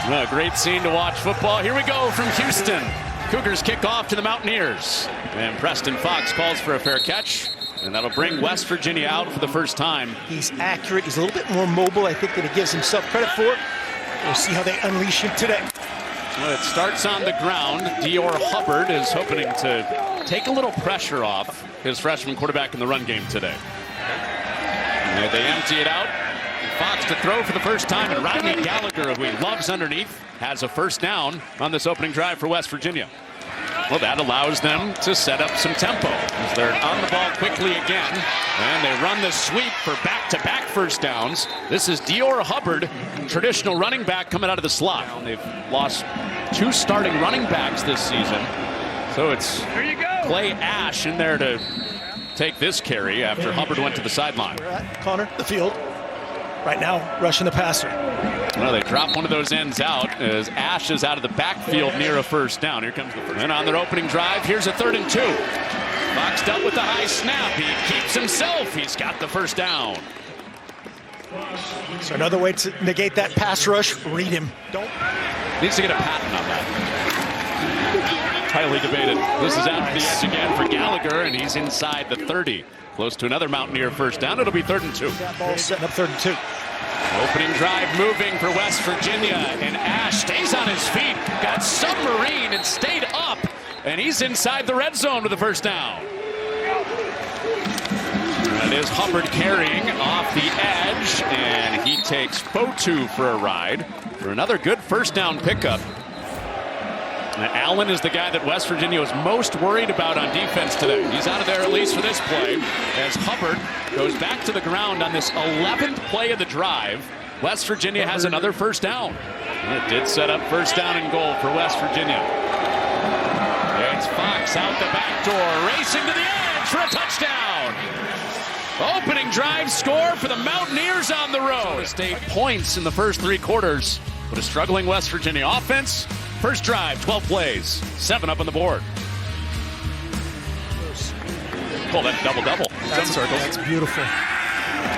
Well, great scene to watch football. Here we go from Houston. Cougars kick off to the Mountaineers. And Preston Fox calls for a fair catch. And that'll bring West Virginia out for the first time. He's accurate. He's a little bit more mobile, I think, than he gives himself credit for. We'll see how they unleash him today. Well, it starts on the ground. Dior Hubbard is hoping to take a little pressure off his freshman quarterback in the run game today. And they empty it out. Fox to throw for the first time, and Rodney Gallagher, who he loves underneath, has a first down on this opening drive for West Virginia. Well, that allows them to set up some tempo as they're on the ball quickly again, and they run the sweep for back-to-back first downs. This is Dior Hubbard, traditional running back, coming out of the slot. They've lost 2 starting running backs this season, so it's Clay Ash in there to take this carry after Hubbard went to the sideline. Connor, the field. Right now, rushing the passer. Well, they drop one of those ends out as Ash is out of the backfield near a first down. Here comes the first. And on their opening drive, here's a 3rd and 2. Fox up with the high snap. He keeps himself. He's got the first down. So another way to negate that pass rush, read him. Needs to get a patent on that. Highly debated. This is out to the edge again for Gallagher, and he's inside the 30. Close to another Mountaineer first down. It'll be 3rd and 2. That ball setting up 3rd and 2. Opening drive moving for West Virginia, and Ash stays on his feet. Got submarine and stayed up, and he's inside the red zone with the first down. That is Hubbard carrying off the edge, and he takes Fotu for a ride for another good first down pickup. Allen is the guy that West Virginia was most worried about on defense today. He's out of there at least for this play as Hubbard goes back to the ground on this 11th play of the drive. West Virginia has another first down. And it did set up first down and goal for West Virginia. It's Fox out the back door, racing to the edge for a touchdown. Opening drive score for the Mountaineers on the road. State points in the first 3 quarters, but a struggling West Virginia offense. First drive, 12 plays, 7 up on the board. Pull that double-double. That's beautiful.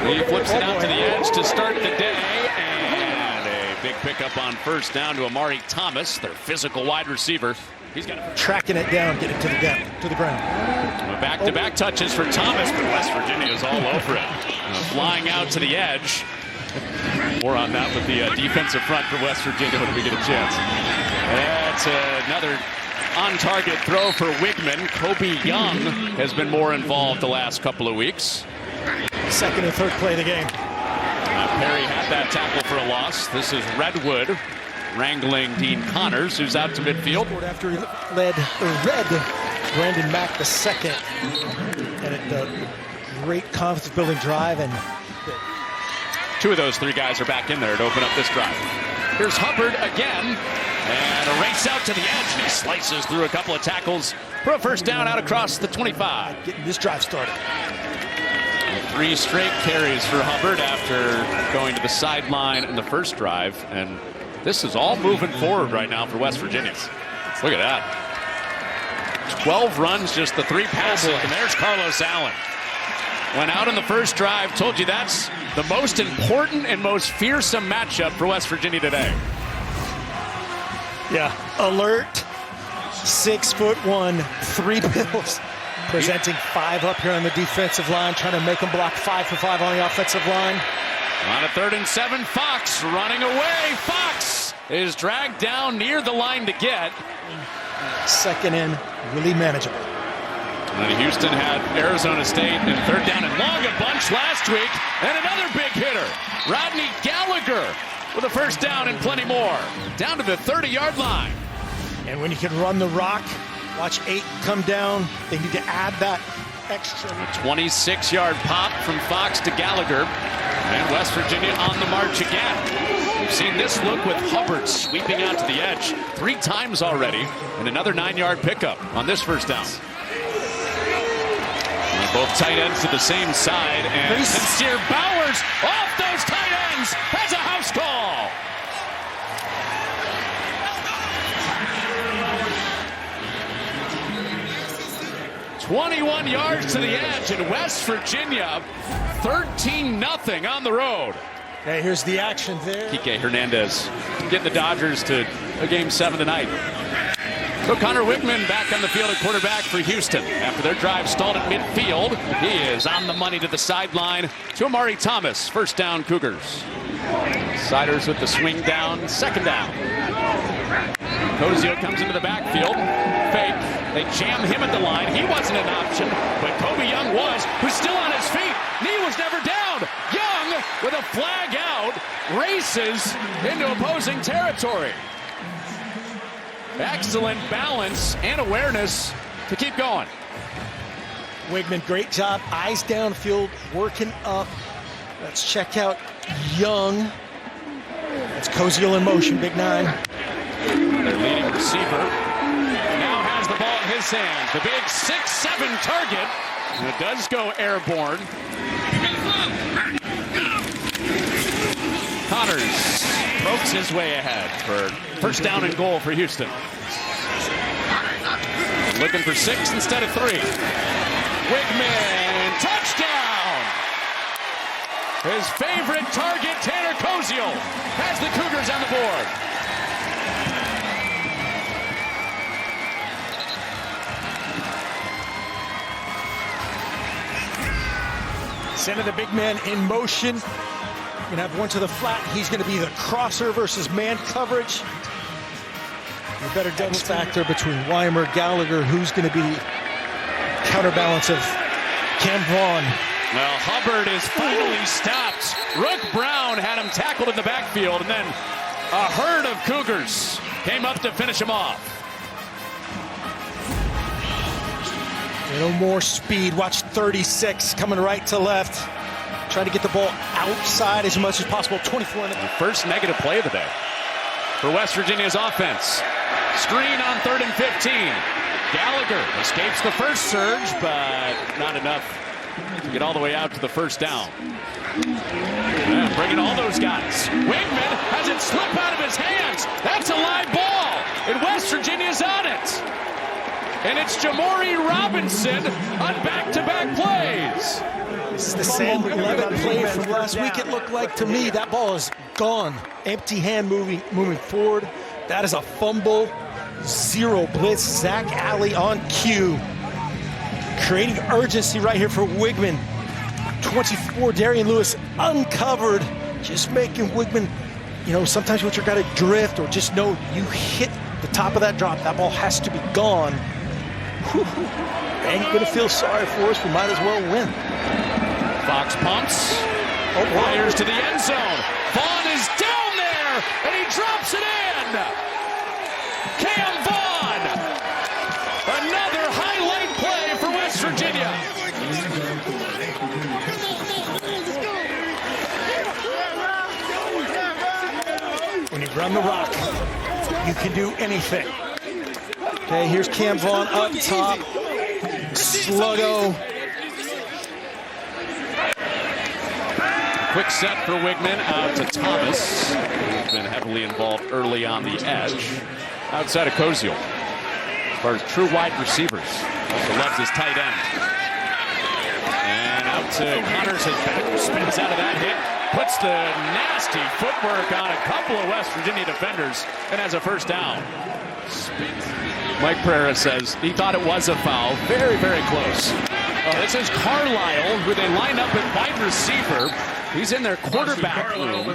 He flips it out to the edge to start the day, and a big pickup on first down to Amari Thomas, their physical wide receiver. He's got tracking it down, get it to the ground. Back-to-back touches for Thomas, but West Virginia is all over it. Flying out to the edge. More on that with the defensive front for West Virginia when we get a chance. That's another on-target throw for Wigman. Kobe Young has been more involved the last couple of weeks. 2nd and 3rd play of the game. Perry had that tackle for a loss. This is Redwood wrangling Dean Connors, who's out to midfield. After he read Brandon Mack the second, and a great confidence-building drive, and 2 of those 3 guys are back in there to open up this drive. Here's Hubbard again, and a race out to the edge, and he slices through a couple of tackles for a first down out across the 25. Getting this drive started. 3 straight carries for Hubbard after going to the sideline in the first drive, and this is all moving forward right now for West Virginia. Look at that. 12 runs, just the 3 passes, and there's Carlos Allen. Went out in the first drive. Told you that's the most important and most fearsome matchup for West Virginia today. Yeah, alert, 6'1", 3 bills. Presenting 5 up here on the defensive line, trying to make them block 5 for 5 on the offensive line. On a 3rd and 7, Fox running away. Fox is dragged down near the line to get. 2nd in, really manageable. And Houston had Arizona State in 3rd down and long a bunch last week. And another big hitter, Rodney Gallagher, with a first down and plenty more. Down to the 30-yard line. And when you can run the rock, watch 8 come down. They need to add that extra. A 26-yard pop from Fox to Gallagher. And West Virginia on the march again. We've seen this look with Hubbard sweeping out to the edge 3 times already. And another 9-yard pickup on this first down. Both tight ends to the same side, and Sincere Bowers off those tight ends has a house call. "21 yards to the edge, and West Virginia 13-0 on the road. Hey, here's the action there. Kike Hernandez getting the Dodgers to a Game 7 tonight. So Connor Wickman back on the field at quarterback for Houston. After their drive stalled at midfield, he is on the money to the sideline to Amari Thomas. First down, Cougars. Siders with the swing down, second down. Cozio comes into the backfield. Fake. They jam him at the line. He wasn't an option, but Kobe Young was, who's still on his feet. Knee was never down. Young, with a flag out, races into opposing territory. Excellent balance and awareness to keep going. Wigman, great job. Eyes downfield, working up. Let's check out Young. That's Cozio in motion, big 9. Their leading receiver now has the ball in his hands. The big 6'7" target. And it does go airborne. Connors pokes his way ahead for first down and goal for Houston. Looking for 6 instead of 3. Wigman, touchdown! His favorite target, Tanner Cozio, has the Cougars on the board. Sending the big man in motion. We're gonna have one to the flat. He's gonna be the crosser versus man coverage. A better double factor between Weimer, Gallagher. Who's gonna be counterbalance of Cam Vaughn? Well, Hubbard is finally stopped. Rook Brown had him tackled in the backfield, and then a herd of Cougars came up to finish him off. A little more speed. Watch 36 coming right to left. Trying to get the ball outside as much as possible. 24 in the first negative play of the day for West Virginia's offense. Screen on 3rd and 15. Gallagher escapes the first surge, but not enough to get all the way out to the first down. Yeah, bringing all those guys. Wigman has it slip out of his hands. That's a live ball, and West Virginia's on it. And it's Jamori Robinson on back-to-back plays. This is the same 11 play from last week. It looked like to me that ball is gone. Empty hand moving forward. That is a fumble. 0 blitz. Zach Alley on cue. Creating urgency right here for Wigman. 24, Darian Lewis uncovered. Just making Wigman, you know, sometimes what you're got to drift or just know you hit the top of that drop. That ball has to be gone. Ain't gonna feel sorry for us. We might as well win. Fox pumps. Fires to the end zone. Vaughn is down there, and he drops it in. Cam Vaughn. Another highlight play for West Virginia. When you run the rock, you can do anything. Okay, here's Cam Vaughn up top. Sluggo. Quick set for Wigman out to Thomas, who's been heavily involved early on the edge. Outside of Cozio. As far as true wide receivers, also loves his tight end. And out to Connors, his back spins out of that hit. Puts the nasty footwork on a couple of West Virginia defenders and has a first down. Mike Pereira says he thought it was a foul. Very, very close. This is Carlisle, who they line up at wide receiver. He's in their quarterback room,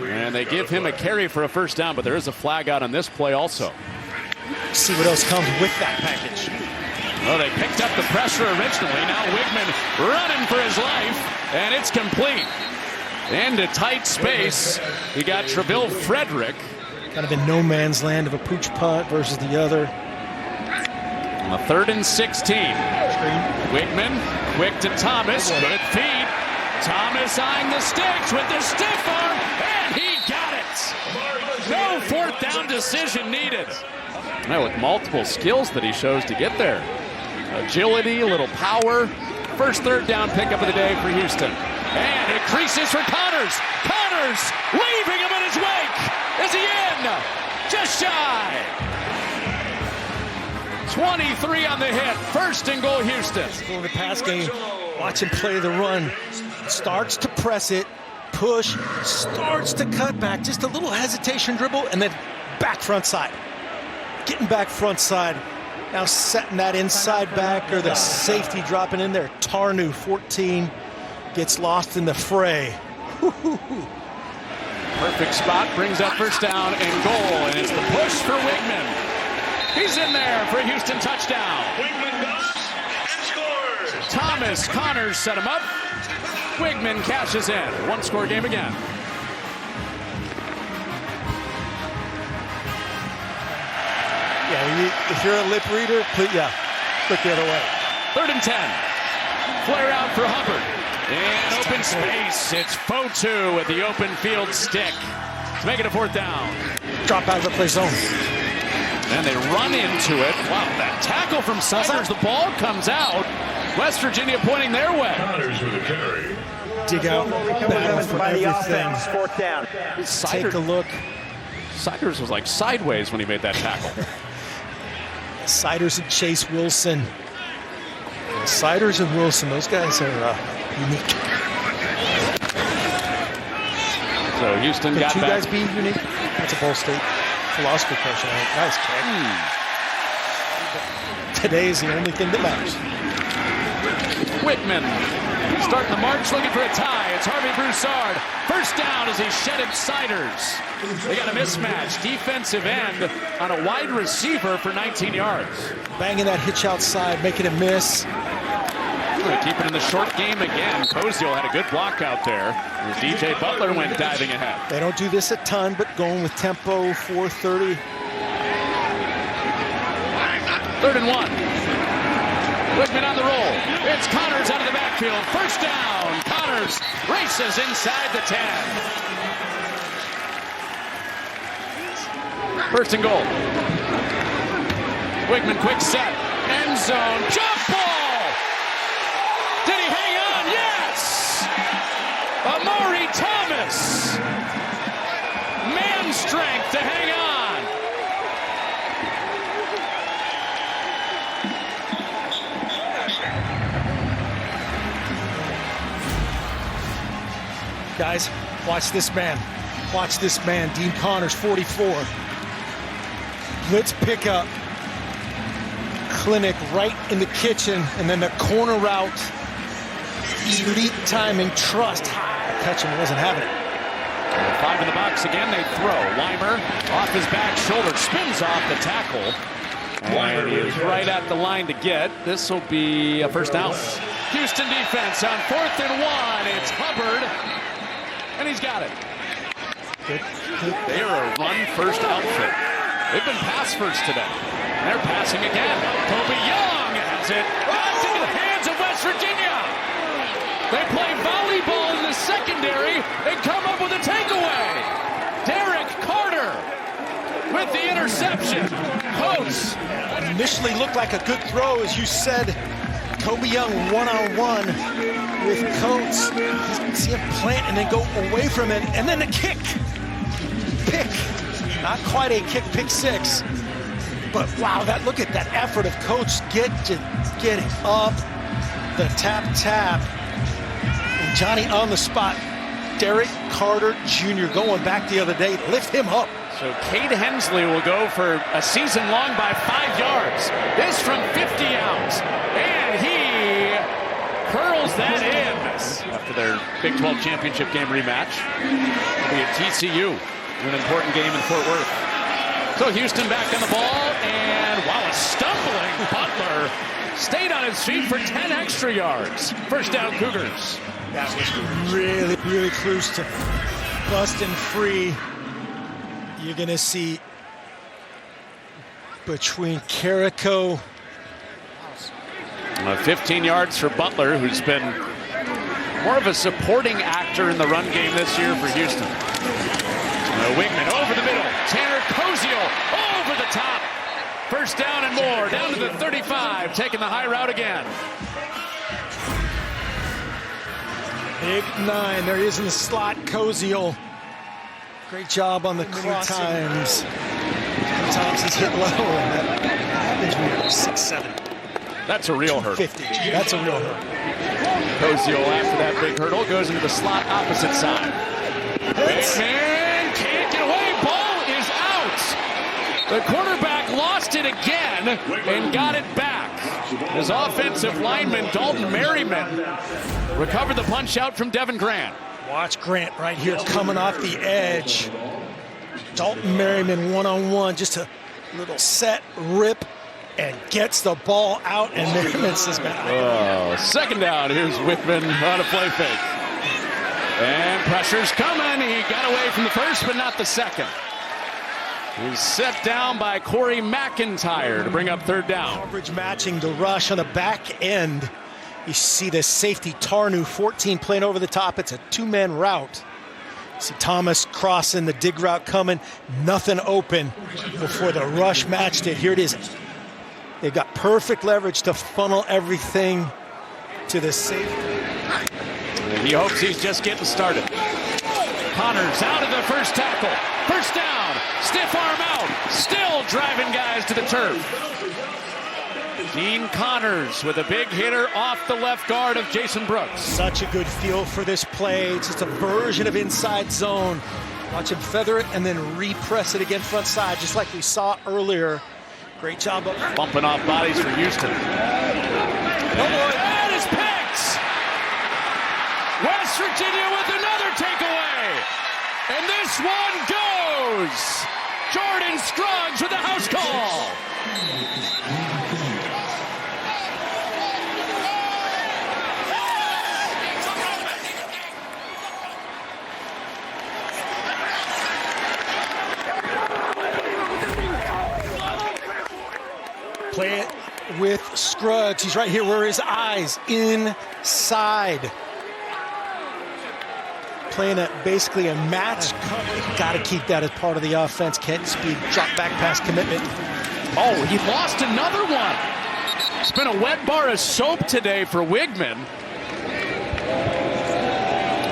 and they give him a carry for a first down, but there is a flag out on this play also. See what else comes with that package. Well, they picked up the pressure originally. Now Wigman running for his life, and it's complete. Into tight space, you got Treville Frederick. Kind of in no man's land of a pooch punt versus the other. A 3rd and 16. Wigman, quick to Thomas, good feed. Thomas eyeing the sticks with the stiff arm, and he got it. No 4th down decision needed. Now with multiple skills that he shows to get there. Agility, a little power. First 3rd down pickup of the day for Houston. And it creases for Connors. Connors leaving him in his wake. Is he in? Just shy. 23 on the hit. First and goal, Houston. In the pass game, watch him play the run. Starts to press it, push, starts to cut back, just a little hesitation dribble, and then back front side. Getting back front side. Now setting that inside back, or the safety dropping in there. Tarnu, 14, gets lost in the fray. Perfect spot, brings up first down and goal, and it's the push for Wigman. He's in there for a Houston touchdown. Wigman goes and scores. Thomas Connors set him up. Wigman cashes in. One-score game again. Yeah, if you're a lip reader, click the other way. 3rd and 10. Flare out for Hubbard. In open space, it's Fotu with the open field stick to make it a 4th down. Drop out of the play zone. And they run into it. Wow, that tackle from Siders. The ball comes out. West Virginia pointing their way. Connors with a carry. Dig out, battle for everything. 4th down. Take a look. Siders was like sideways when he made that tackle. Siders and Chase Wilson. Siders and Wilson, those guys are unique. So Houston Can got two back. guys be unique? That's a Ball State philosophy question. Nice kick. Today is the only thing that matters. Whitman starting the march, looking for a tie. It's Harvey Broussard. First down as he shedded Siders. They got a mismatch. Defensive end on a wide receiver for 19 yards. Banging that hitch outside, making a miss. They keep it in the short game again. Koziel had a good block out there as DJ Butler went diving ahead. They don't do this a ton, but going with tempo, 4:30. 3rd and 1. Whitman on the roll. It's Connors out of the backfield. First down. Connors races inside the 10. 1st and goal. Wigman quick set. End zone. Jump ball. Did he hang on? Yes. Amari Thomas. Man strength to hang on. Guys, watch this man. Watch this man. Dean Connors, 44. Blitz pickup. Clinic right in the kitchen. And then the corner route. Elite timing, trust. Catching wasn't having it. 5 in the box again. They throw. Weimer off his back shoulder. Spins off the tackle. And he is right at the line to get. This will be a first down. Houston defense on 4th and 1. It's Hubbard. And he's got it. Good. They're a run-first outfit. They've been pass-first today. And they're passing again. Toby Young has it. Right into the hands of West Virginia. They play volleyball in the secondary. They come up with a takeaway. Derek Carter with the interception. Coates. Initially looked like a good throw, as you said. Toby Young one-on-one with Coates. See him plant and then go away from it. And then the kick. Pick. Not quite a kick, pick 6. But wow, look at that effort of Coates getting up. The tap. And Johnny on the spot. Derek Carter Jr. going back the other day. Lift him up. So Cade Hensley will go for a season long by 5 yards. This from 50 out. And he curls that in after their Big 12 championship game rematch. It'll be at TCU, an important game in Fort Worth. So Houston back on the ball, and wow, a stumbling Butler stayed on his feet for 10 extra yards. First down, Cougars. That was really close to busting free. You're going to see between Carrico. 15 yards for Butler, who's been more of a supporting actor in the run game this year for Houston. Wigman over the middle. Tanner Koziel over the top. First down and more. Down to the 35. Taking the high route again. Big 9. There he is in the slot. Koziel. Great job on the times. Sometimes he's hit low. And that happens when you're 6'7". That's a real hurdle. 50. That's a real hurdle. Koziel, after that big hurdle, goes into the slot opposite side. Man can't get away. Ball is out. The quarterback lost it again and got it back. His offensive lineman, Dalton Merriman, recovered the punch out from Devin Grant. Watch Grant right here coming off the edge. Dalton Merriman one-on-one, just a little set, rip, and gets the ball out, and Merriman says, oh, second down. Here's Whitman on a play fake. And pressure's coming. He got away from the first, but not the second. He's set down by Corey McIntyre to bring up third down. Coverage matching the rush on the back end. You see the safety Tarnu, 14 playing over the top. It's a two-man route. See Thomas crossing the dig route coming. Nothing open before the rush matched it. Here it is. They've got perfect leverage to funnel everything to the safety. And he hopes he's just getting started. Connors out of the first tackle. First down. Stiff arm out. Still driving guys to the turf. Dean Connors with a big hitter off the left guard of Jason Brooks. Such a good feel for this play. It's just a version of inside zone. Watch him feather it and then repress it again front side, just like we saw earlier. Great job of bumping off bodies for Houston. Oh boy. That is picked. West Virginia with another takeaway. And this one goes. Jordan Scruggs with a house call. Play it with Scruggs. He's right here where his eyes, inside. Playing basically a match cover. Got to keep that as part of the offense. Can't speed, drop back pass commitment. Oh, he lost another one. It's been a wet bar of soap today for Wigman.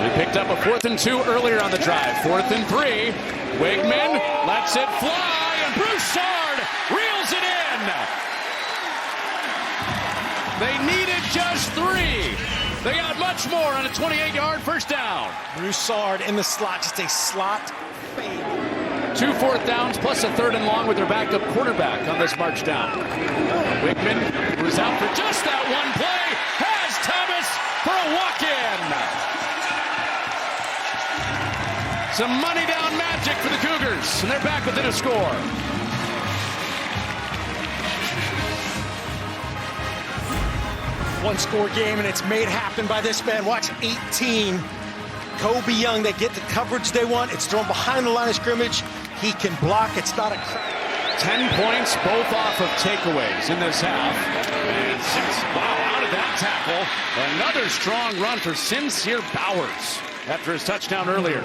He picked up a 4th and 2 earlier on the drive. 4th and 3. Wigman lets it fly, and Broussard reels it in. They needed just 3. They got much more on a 28-yard first down. Broussard in the slot, just a slot fade. 2 4th downs plus a 3rd and long with their backup quarterback on this march down. Wigman, who's out for just that one play, has Thomas for a walk-in. Some money down magic for the Cougars, and they're back within a score. One-score game, and it's made happen by this man. Watch 18. Kobe Young, they get the coverage they want. It's thrown behind the line of scrimmage. He can block. It's not a crack. 10 points, both off of takeaways in this half. And wow, out of that tackle. Another strong run for Sincere Bowers after his touchdown earlier.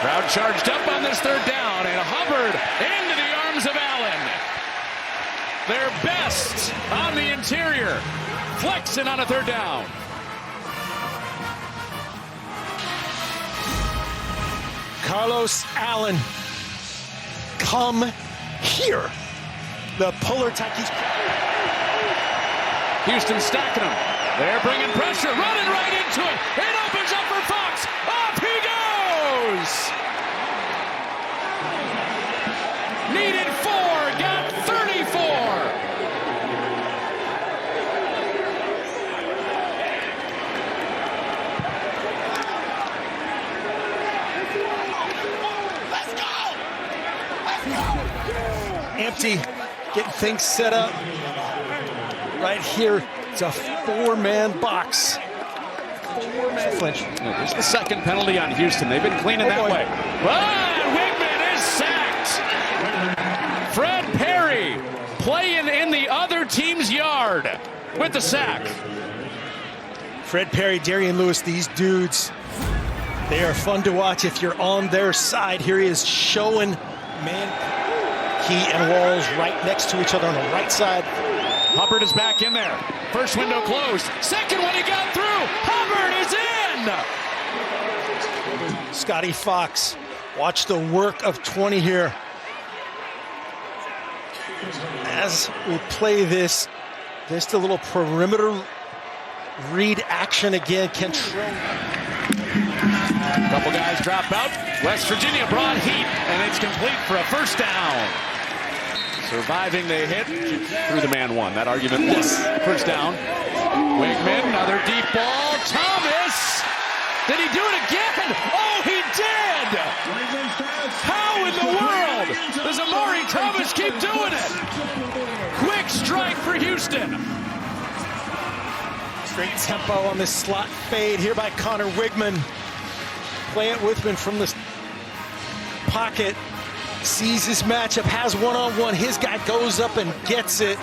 Crowd charged up on this third down, and Hubbard into the arms of Allen. Their best on the interior. Flexing on a third down. Carlos Allen, come here. The puller tack. Houston stacking them. They're bringing pressure, running right into it. It opens up for Fox. Off he goes. Needed 4, got 34. Empty, getting things set up. Right here, it's a 4-man box. 4-man flinch. There's the second penalty on Houston. They've been cleaning that way. But Wigman is sacked. Fred Perry playing in the other team's yard with the sack. Fred Perry, Darian Lewis, these dudes, they are fun to watch if you're on their side. Here he is showing man. He and Walls right next to each other on the right side. Hubbard is back in there. First window closed. Second one he got through. Hubbard is in. Scotty Fox, watch the work of 20 here. As we play this, just a little perimeter read action again. Control. A couple guys drop out. West Virginia brought heat, and it's complete for a first down. Surviving the hit through the man one. That argument was first down. Wigman, another deep ball. Thomas! Did he do it again? Oh, he did! How in the world does Amari Thomas keep doing it? Quick strike for Houston. Great tempo on this slot fade here by Connor Wigman. Play it Wigman from the pocket. Sees his matchup, has one-on-one. His guy goes up and gets it.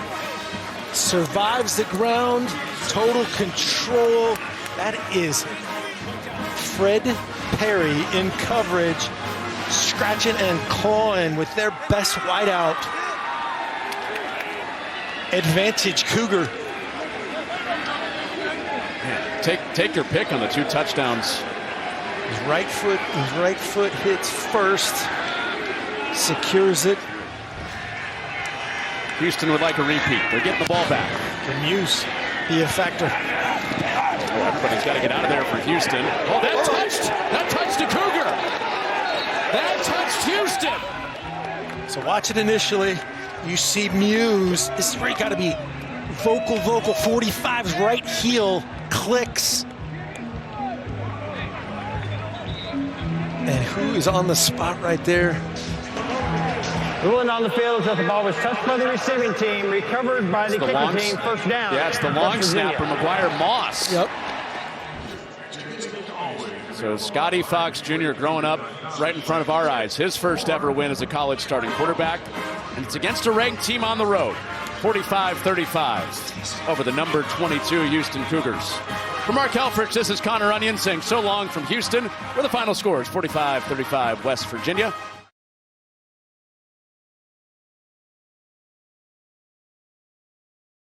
Survives the ground. Total control. That is Fred Perry in coverage. Scratching and clawing with their best wideout. Advantage Cougar. Take your pick on the 2 touchdowns. His right foot hits first. Secures it. Houston would like a repeat. They're getting the ball back. Can Muse be a factor? Oh, everybody's got to get out of there for Houston. Oh, that touched a Cougar. That touched Houston. So watch it initially. You see Muse. This is where you got to be vocal. 45's right heel clicks. And who is on the spot right there? Ruling on the field is that the ball was touched by the receiving team, recovered by the kicking team, first down. Yeah, it's the long snapper, McGuire Moss. Yep. So Scotty Fox Jr. growing up right in front of our eyes. His first ever win as a college starting quarterback. And it's against a ranked team on the road. 45-35 over the number 22 Houston Cougars. For Mark Helfrich, this is Connor Onion saying so long from Houston, where the final score is 45-35 West Virginia.